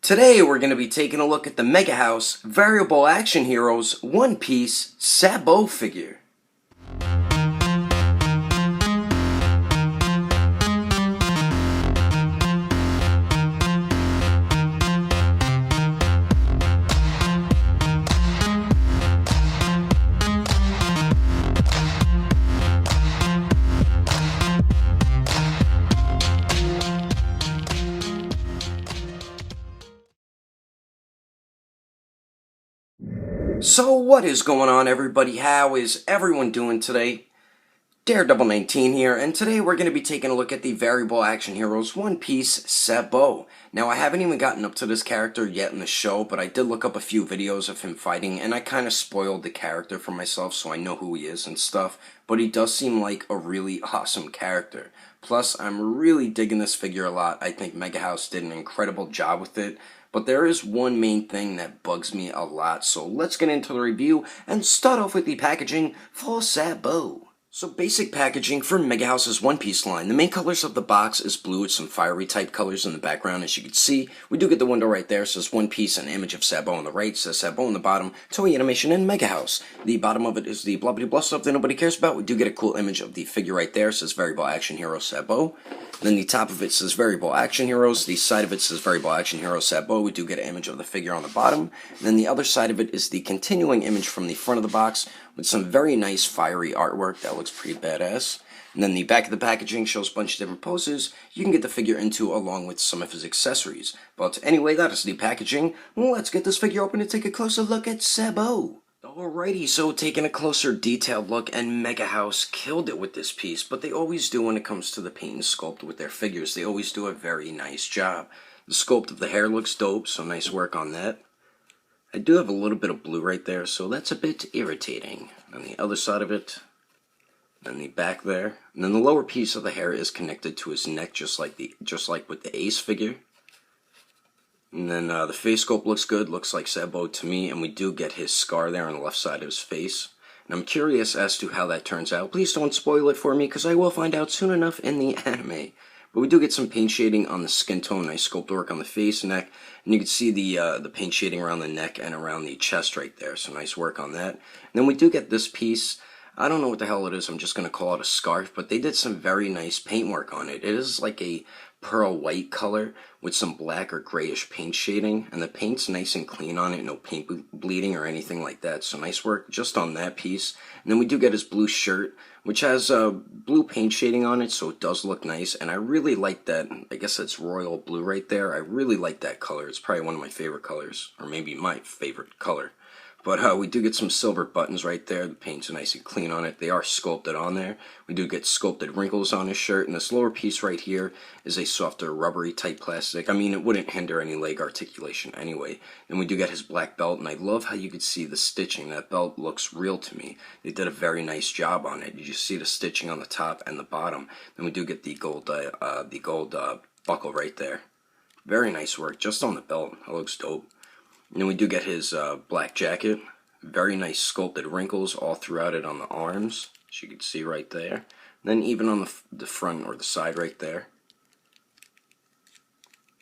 Today we're going to be taking a look at the Megahouse Variable Action Heroes One Piece Sabo figure. So what is going on, everybody? How is everyone doing today? Daredevil19 here, and today we're going to be taking a look at the Variable Action Heroes One Piece Sabo. Now, I haven't even gotten up to this character yet in the show, but I did look up a few videos of him fighting, and I kind of spoiled the character for myself so I know who he is and stuff, but he does seem like a really awesome character. Plus, I'm really digging this figure a lot. I think Megahouse did an incredible job with it. But there is one main thing that bugs me a lot, so let's get into the review and start off with the packaging for Sabo. So basic packaging for Megahouse's One Piece line. The main colors of the box is blue with some fiery type colors in the background, as you can see. We do get the window right there, it says One Piece, an image of Sabo on the right, says Sabo on the bottom, Toei Animation and Megahouse. The bottom of it is the blah blah blah stuff that nobody cares about. We do get a cool image of the figure right there, it says Variable Action Hero Sabo. Then the top of it says Variable Action Heroes, the side of it says Variable Action Hero Sabo. We do get an image of the figure on the bottom. And then the other side of it is the continuing image from the front of the box with some very nice fiery artwork that looks pretty badass. And then the back of the packaging shows a bunch of different poses you can get the figure into along with some of his accessories. But anyway, that is the packaging. Let's get this figure open and take a closer look at Sabo. Alrighty, so taking a closer detailed look, and Megahouse killed it with this piece, but they always do when it comes to the paint and sculpt with their figures. They always do a very nice job. The sculpt of the hair looks dope, so nice work on that. I do have a little bit of blue right there, so that's a bit irritating. On the other side of it, and the back there, and then the lower piece of the hair is connected to his neck, just like with the Ace figure. And then the face sculpt looks good, looks like Sabo to me, and we do get his scar there on the left side of his face. And I'm curious as to how that turns out. Please don't spoil it for me, because I will find out soon enough in the anime. But we do get some paint shading on the skin tone, nice sculpt work on the face, neck, and you can see the paint shading around the neck and around the chest right there, so nice work on that. And then we do get this piece. I don't know what the hell it is, I'm just going to call it a scarf, but they did some very nice paint work on it. It is like a pearl white color with some black or grayish paint shading, and the paint's nice and clean on it, no paint bleeding or anything like that, so nice work just on that piece. And then we do get his blue shirt, which has blue paint shading on it, so it does look nice, and I really like that. I guess that's royal blue right there. I really like that color. It's probably one of my favorite colors, or maybe my favorite color. But we do get some silver buttons right there. The paint's nice and clean on it. They are sculpted on there. We do get sculpted wrinkles on his shirt. And this lower piece right here is a softer rubbery type plastic. I mean, it wouldn't hinder any leg articulation anyway. And we do get his black belt. And I love how you could see the stitching. That belt looks real to me. They did a very nice job on it. You just see the stitching on the top and the bottom. Then we do get the gold buckle right there. Very nice work just on the belt. That looks dope. And then we do get his black jacket. Very nice sculpted wrinkles all throughout it on the arms, as you can see right there. And then even on the front or the side right there.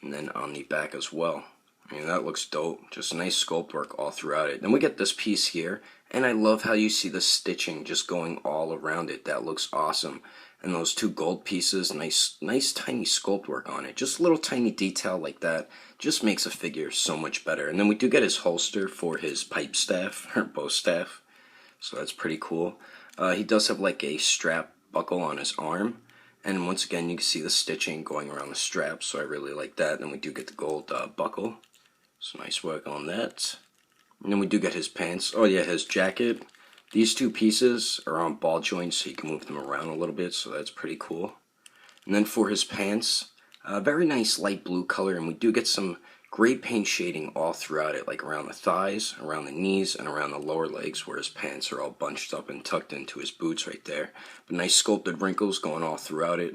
And then on the back as well. I mean, that looks dope. Just nice sculpt work all throughout it. Then we get this piece here, and I love how you see the stitching just going all around it. That looks awesome. And those two gold pieces, nice tiny sculpt work on it. Just a little tiny detail like that just makes a figure so much better. And then we do get his holster for his pipe staff, or bow staff. So that's pretty cool. He does have like a strap buckle on his arm. And once again, you can see the stitching going around the strap, so I really like that. And we do get the gold buckle. So nice work on that. And then we do get his pants. Oh yeah, his jacket. These two pieces are on ball joints, so you can move them around a little bit, so that's pretty cool. And then for his pants, very nice light blue color, and we do get some great paint shading all throughout it, like around the thighs, around the knees, and around the lower legs, where his pants are all bunched up and tucked into his boots right there. But nice sculpted wrinkles going all throughout it,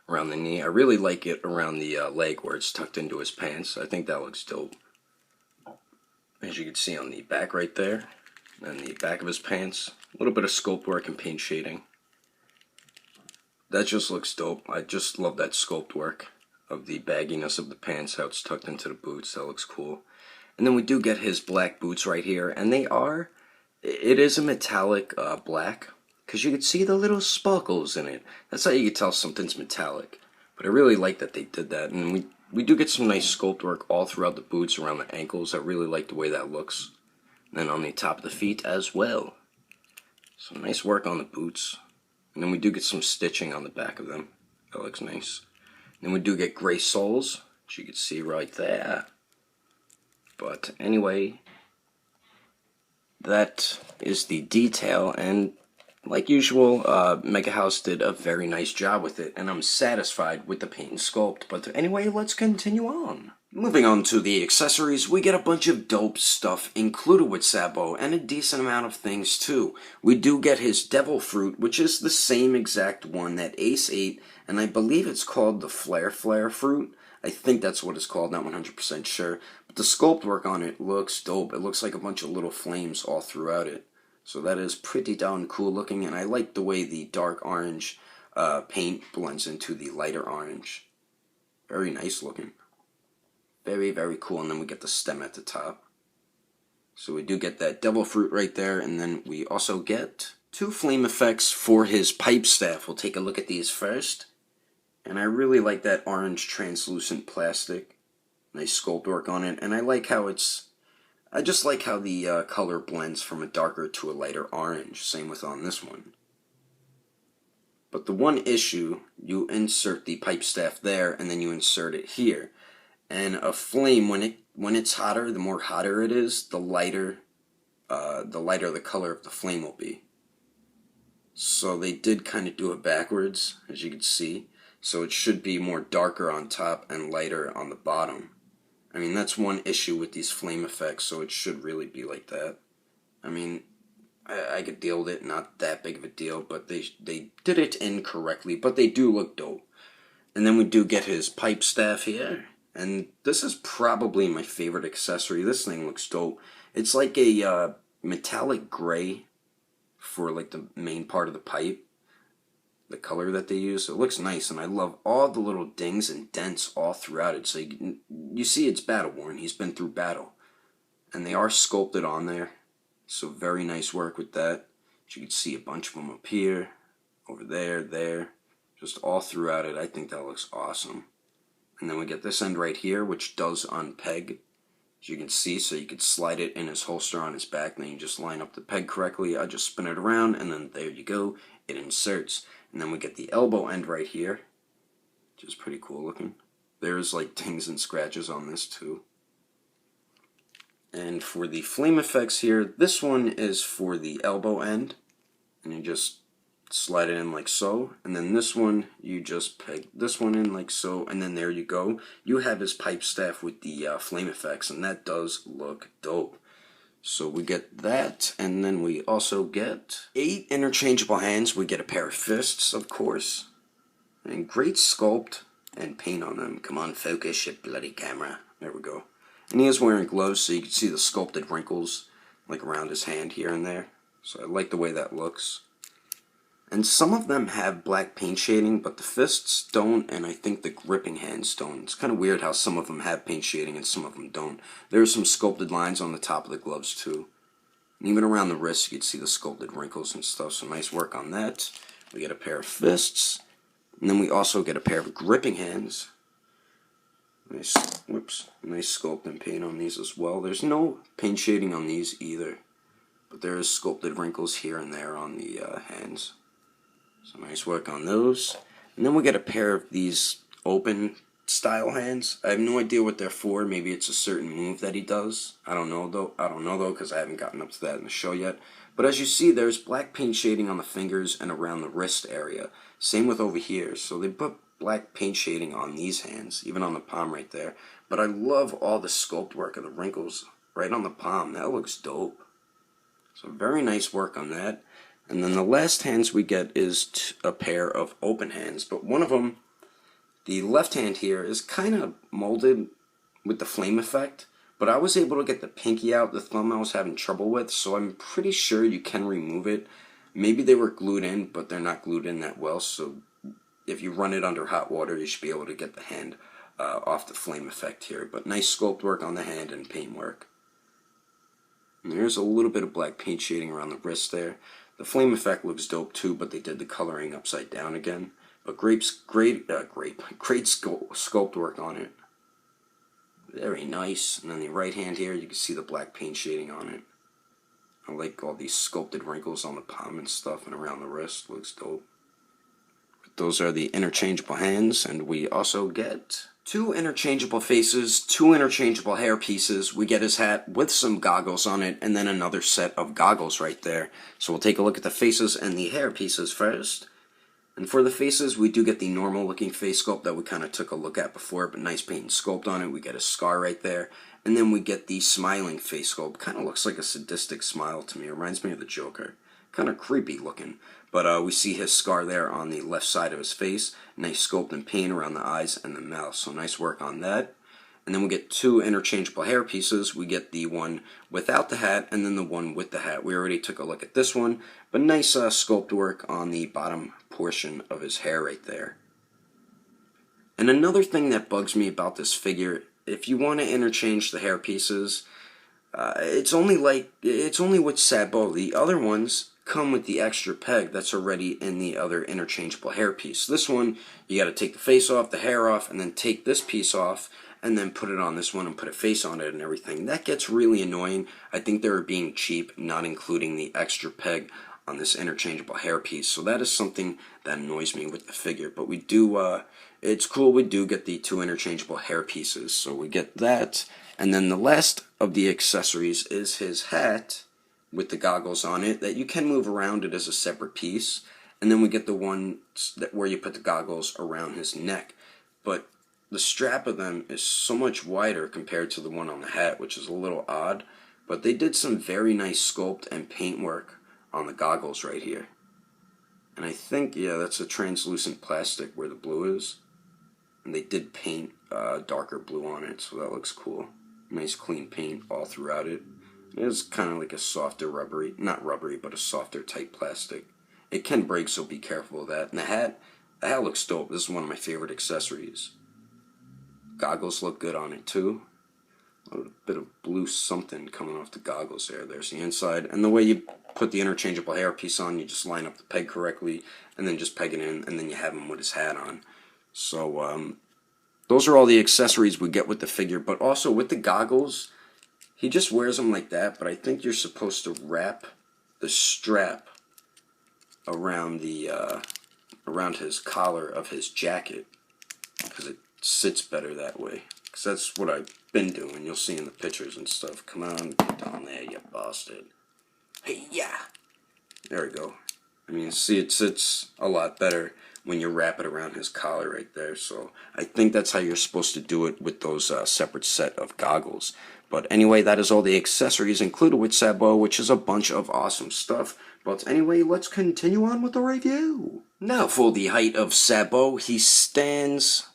around the knee. I really like it around the leg where it's tucked into his pants. I think that looks dope. As you can see on the back right there. And the back of his pants, a little bit of sculpt work and paint shading. That just looks dope. I just love that sculpt work. of the bagginess of the pants, how it's tucked into the boots. That looks cool. And then we do get his black boots right here, and it is a metallic black, because you can see the little sparkles in it. That's how you can tell something's metallic. But I really like that they did that, and we do get some nice sculpt work all throughout the boots, around the ankles. I really like the way that looks. And then on the top of the feet as well. So nice work on the boots. And then we do get some stitching on the back of them. That looks nice. And then we do get gray soles, which you can see right there. But anyway, that is the detail, and like usual, Megahouse did a very nice job with it, and I'm satisfied with the paint and sculpt. But anyway, let's continue on. Moving on to the accessories, we get a bunch of dope stuff included with Sabo, and a decent amount of things too. We do get his devil fruit, which is the same exact one that Ace ate, and I believe it's called the Flare fruit. I think that's what it's called, not 100% sure. But the sculpt work on it looks dope. It looks like a bunch of little flames all throughout it. So that is pretty darn cool looking, and I like the way the dark orange paint blends into the lighter orange. Very nice looking. Very, very cool. And then we get the stem at the top. So we do get that devil fruit right there, and then we also get 2 flame effects for his pipe staff. We'll take a look at these first. And I really like that orange translucent plastic. Nice sculpt work on it. And I just like how the color blends from a darker to a lighter orange. Same with on this one. But the one issue, you insert the pipe staff there, and then you insert it here. And a flame, when it's hotter, the more hotter it is, the lighter the color of the flame will be. So they did kind of do it backwards, as you can see. So it should be more darker on top and lighter on the bottom. I mean, that's one issue with these flame effects, so it should really be like that. I mean, I could deal with it, not that big of a deal, but they did it incorrectly, but they do look dope. And then we do get his pipe staff here, and this is probably my favorite accessory. This thing looks dope. It's like a metallic gray for like the main part of the pipe. The color that they use, it looks nice, and I love all the little dings and dents all throughout it. So you see it's battle worn. He's been through battle, and they are sculpted on there. So very nice work with that. You can see a bunch of them up here, over there, just all throughout it. I think that looks awesome. And then we get this end right here, which does unpeg, as you can see. So you could slide it in his holster on his back, and then you just line up the peg correctly. I just spin it around, and then there you go. It inserts. And then we get the elbow end right here, which is pretty cool looking. There's like dings and scratches on this too. And for the flame effects here, this one is for the elbow end, and you just slide it in like so. And then this one, you just peg this one in like so, and then there you go. You have his pipe staff with the flame effects, and that does look dope. So we get that, and then we also get 8 interchangeable hands. We get a pair of fists, of course, and great sculpt and paint on them. Come on, focus, you bloody camera. There we go. And he is wearing gloves, so you can see the sculpted wrinkles like around his hand here and there. So I like the way that looks. And some of them have black paint shading, but the fists don't, and I think the gripping hands don't. It's kind of weird how some of them have paint shading and some of them don't. There are some sculpted lines on the top of the gloves too. And even around the wrist, you can see the sculpted wrinkles and stuff, so nice work on that. We get a pair of fists, and then we also get a pair of gripping hands. Nice sculpt and paint on these as well. There's no paint shading on these either, but there is sculpted wrinkles here and there on the hands. So nice work on those. And then we get a pair of these open style hands. I have no idea what they're for. Maybe it's a certain move that he does. I don't know though, because I haven't gotten up to that in the show yet. But as you see, there's black paint shading on the fingers and around the wrist area. Same with over here. So they put black paint shading on these hands, even on the palm right there. But I love all the sculpt work of the wrinkles right on the palm. That looks dope. So very nice work on that. And then the last hands we get is a pair of open hands, but one of them, the left hand here, is kind of molded with the flame effect, but I was able to get the pinky out. The thumb I was having trouble with, so I'm pretty sure you can remove it. Maybe they were glued in, but they're not glued in that well, so if you run it under hot water, you should be able to get the hand off the flame effect here. But nice sculpt work on the hand and paint work. And there's a little bit of black paint shading around the wrist there. The flame effect looks dope too, but they did the coloring upside down again. But great sculpt work on it. Very nice. And then the right hand here, you can see the black paint shading on it. I like all these sculpted wrinkles on the palm and stuff and around the wrist. Looks dope. Those are the interchangeable hands, and we also get 2 interchangeable faces, 2 interchangeable hair pieces. We get his hat with some goggles on it, and then another set of goggles right there. So we'll take a look at the faces and the hair pieces first. And for the faces, we do get the normal looking face sculpt that we kind of took a look at before, but nice paint and sculpt on it. We get a scar right there. And then we get the smiling face sculpt. Kind of looks like a sadistic smile to me. It reminds me of the Joker. Kind of creepy looking. But we see his scar there on the left side of his face. Nice sculpt and paint around the eyes and the mouth. So nice work on that. And then we get 2 interchangeable hair pieces. We get the one without the hat and then the one with the hat. We already took a look at this one. But nice sculpt work on the bottom portion of his hair right there. And another thing that bugs me about this figure, if you want to interchange the hair pieces, it's only with Sabo. The other ones come with the extra peg that's already in the other interchangeable hair piece. This one, you got to take the face off, the hair off, and then take this piece off, and then put it on this one and put a face on it and everything. That gets really annoying. I think they were being cheap, not including the extra peg on this interchangeable hair piece. So that is something that annoys me with the figure. But we do, it's cool, we do get the 2 interchangeable hair pieces. So we get that. And then the last of the accessories is his hat with the goggles on it that you can move around it as a separate piece. And then we get the one where you put the goggles around his neck. But the strap of them is so much wider compared to the one on the hat, which is a little odd. But they did some very nice sculpt and paint work on the goggles right here. And I think, yeah, that's a translucent plastic where the blue is. And they did paint darker blue on it, so that looks cool. Nice clean paint all throughout it. It's kind of like a softer rubbery, not rubbery, but a softer type plastic. It can break, so be careful of that. And the hat looks dope. This is one of my favorite accessories. Goggles look good on it too. A bit of blue something coming off the goggles there. There's the inside. And the way you put the interchangeable hair piece on, you just line up the peg correctly and then just peg it in, and then you have him with his hat on. So those are all the accessories we get with the figure. But also with the goggles, he just wears them like that, but I think you're supposed to wrap the strap around the around his collar of his jacket, because it sits better that way. Because that's what I've been doing. You'll see in the pictures and stuff. Come on, get down there, you bastard. Hey, yeah. There we go. I mean, see, it sits a lot better when you wrap it around his collar right there. So I think that's how you're supposed to do it with those separate set of goggles. But anyway, that is all the accessories included with Sabo, which is a bunch of awesome stuff. But anyway, let's continue on with the review. Now for the height of Sabo, he stands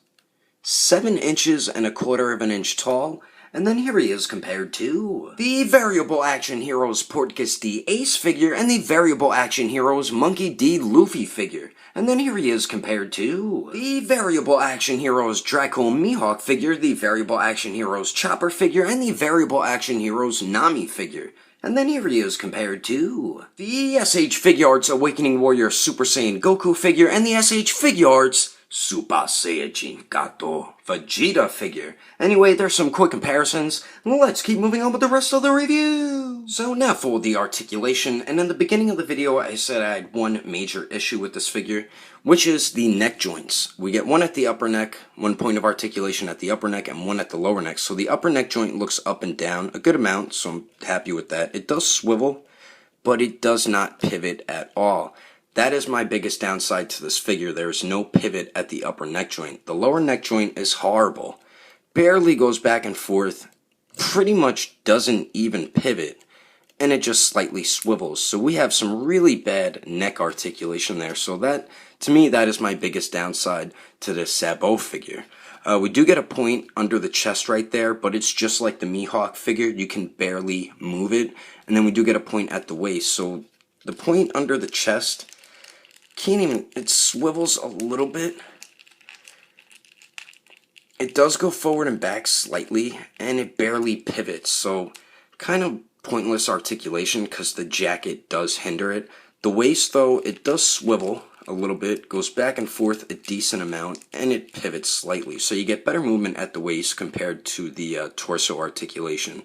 7 inches and a quarter of an inch tall. And then here he is compared to the Variable Action Heroes Portgas D Ace figure and the Variable Action Heroes Monkey D Luffy figure. And then here he is compared to the Variable Action Heroes Draco Mihawk figure, the Variable Action Heroes Chopper figure, and the Variable Action Heroes Nami figure. And then here he is compared to the SH Figuarts Awakening Warrior Super Saiyan Goku figure and the SH Figuarts Super Saiyajin Gato Vegeta figure. Anyway, there's some quick comparisons. Let's keep moving on with the rest of the review. So now for the articulation, and in the beginning of the video I said I had one major issue with this figure, which is the neck joints. We get one at the upper neck, 1 point of articulation at the upper neck, and one at the lower neck. So the upper neck joint looks up and down a good amount, so I'm happy with that. It does swivel, but it does not pivot at all. That is my biggest downside to this figure. There is no pivot at the upper neck joint. The lower neck joint is horrible. Barely goes back and forth. Pretty much doesn't even pivot. And it just slightly swivels. So we have some really bad neck articulation there. So that, to me, that is my biggest downside to this Sabo figure. We do get a point under the chest right there, but it's just like the Mihawk figure. You can barely move it. And then we do get a point at the waist. So the point under the chest, can't even, it swivels a little bit, it does go forward and back slightly, and it barely pivots, so kind of pointless articulation because the jacket does hinder it. The waist, though, it does swivel a little bit, goes back and forth a decent amount, and it pivots slightly, so you get better movement at the waist compared to the torso articulation.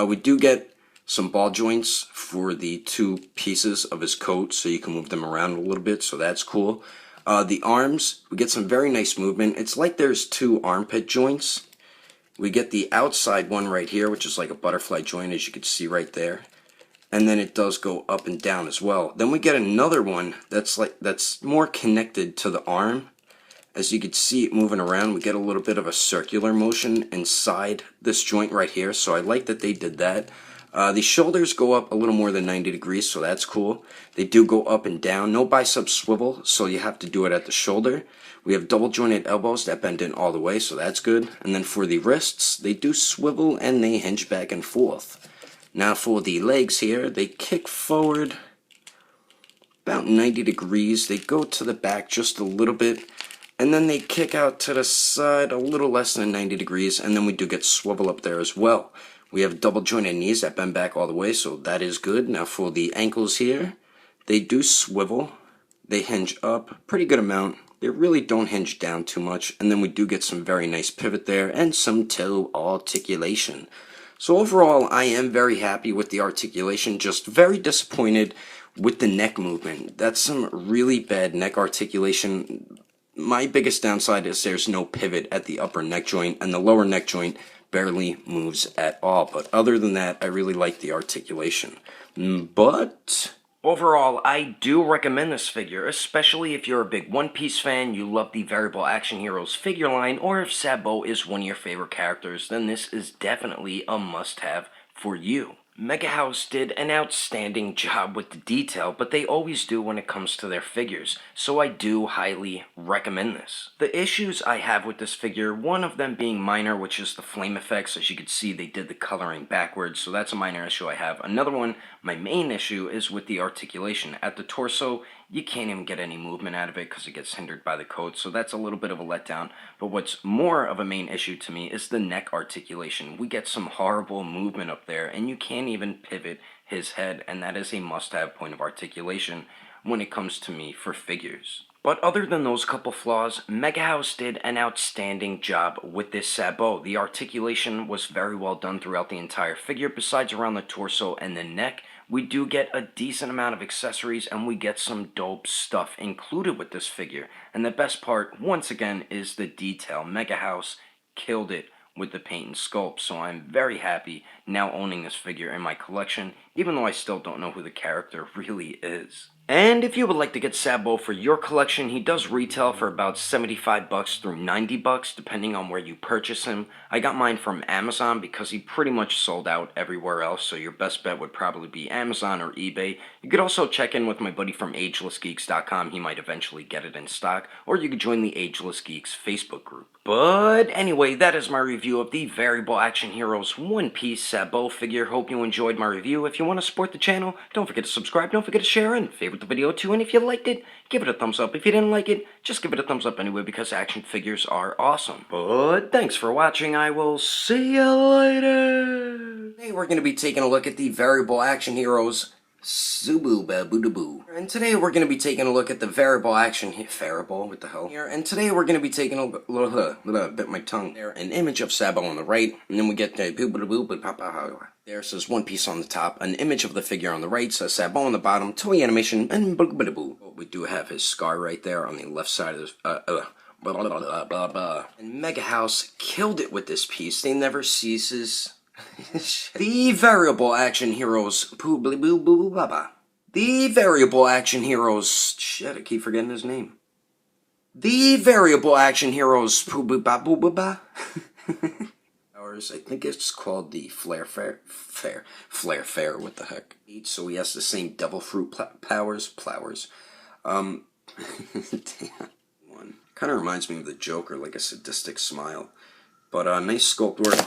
We do get some ball joints for the two pieces of his coat, so you can move them around a little bit, so that's cool. The arms, we get some very nice movement. It's like there's two armpit joints. We get the outside one right here, which is like a butterfly joint, as you can see right there. And then it does go up and down as well. Then we get another one that's more connected to the arm. As you can see it moving around, we get a little bit of a circular motion inside this joint right here, so I like that they did that. The shoulders go up a little more than 90 degrees, so that's cool. They do go up and down. No bicep swivel, so you have to do it at the shoulder. We have double jointed elbows that bend in all the way, so that's good. And then for the wrists, they do swivel and they hinge back and forth. Now for the legs here, they kick forward about 90 degrees. They go to the back just a little bit, and then they kick out to the side a little less than 90 degrees, and then we do get swivel up there as well. We have double jointed knees that bend back all the way, so that is good. Now for the ankles here, they do swivel. They hinge up pretty good amount. They really don't hinge down too much, and then we do get some very nice pivot there and some toe articulation. So overall, I am very happy with the articulation, just very disappointed with the neck movement. That's some really bad neck articulation. My biggest downside is there's no pivot at the upper neck joint, and the lower neck joint barely moves at all. But other than that, I really like the articulation. But overall, I do recommend this figure, especially if you're a big One Piece fan, you love the Variable Action Heroes figure line, or if Sabo is one of your favorite characters, then this is definitely a must-have for you. Megahouse did an outstanding job with the detail, but they always do when it comes to their figures, so I do highly recommend this. The issues I have with this figure, one of them being minor, which is the flame effects. As you can see, they did the coloring backwards, so that's a minor issue I have. Another one, my main issue, is with the articulation. At the torso, you can't even get any movement out of it because it gets hindered by the coat, so that's a little bit of a letdown. But what's more of a main issue to me is the neck articulation. We get some horrible movement up there, and you can't even pivot his head, and that is a must-have point of articulation when it comes to me for figures. But other than those couple flaws, Megahouse did an outstanding job with this Sabo. The articulation was very well done throughout the entire figure. Besides around the torso and the neck, we do get a decent amount of accessories, and we get some dope stuff included with this figure. And the best part, once again, is the detail. Megahouse killed it with the paint and sculpt, so I'm very happy now owning this figure in my collection, even though I still don't know who the character really is. And if you would like to get Sabo for your collection, he does retail for about $75 through $90, depending on where you purchase him. I got mine from Amazon because he pretty much sold out everywhere else, so your best bet would probably be Amazon or eBay. You could also check in with my buddy from AgelessGeeks.com. He might eventually get it in stock, or you could join the Ageless Geeks Facebook group. But anyway, that is my review of the Variable Action Heroes One Piece Sabo figure. Hope you enjoyed my review. If you want to support the channel, don't forget to subscribe, don't forget to share, and favorite the video too. And if you liked it, give it a thumbs up. If you didn't like it, just give it a thumbs up anyway, because action figures are awesome. But thanks for watching. I will see you later. Today we're going to be taking a look at the Variable Action Heroes Sabo. And today we're going to be taking a look at the Variable Action Variable, what the hell? Here, and today we're going to be taking a look, bit my tongue there, an image of Sabo on the right, and then we get the there says One Piece on the top, an image of the figure on the right says Sabo on the bottom, toy animation, and we do have his scar right there on the left side of this, And Megahouse killed it with this piece. They never ceases. The Variable Action Heroes The Variable Action Heroes shit, I keep forgetting his name. The Variable Action Heroes I think it's called the Flare Fair, what the heck. So he has the same devil fruit powers. Damn. One kind of reminds me of the Joker, like a sadistic smile. But nice sculpt work.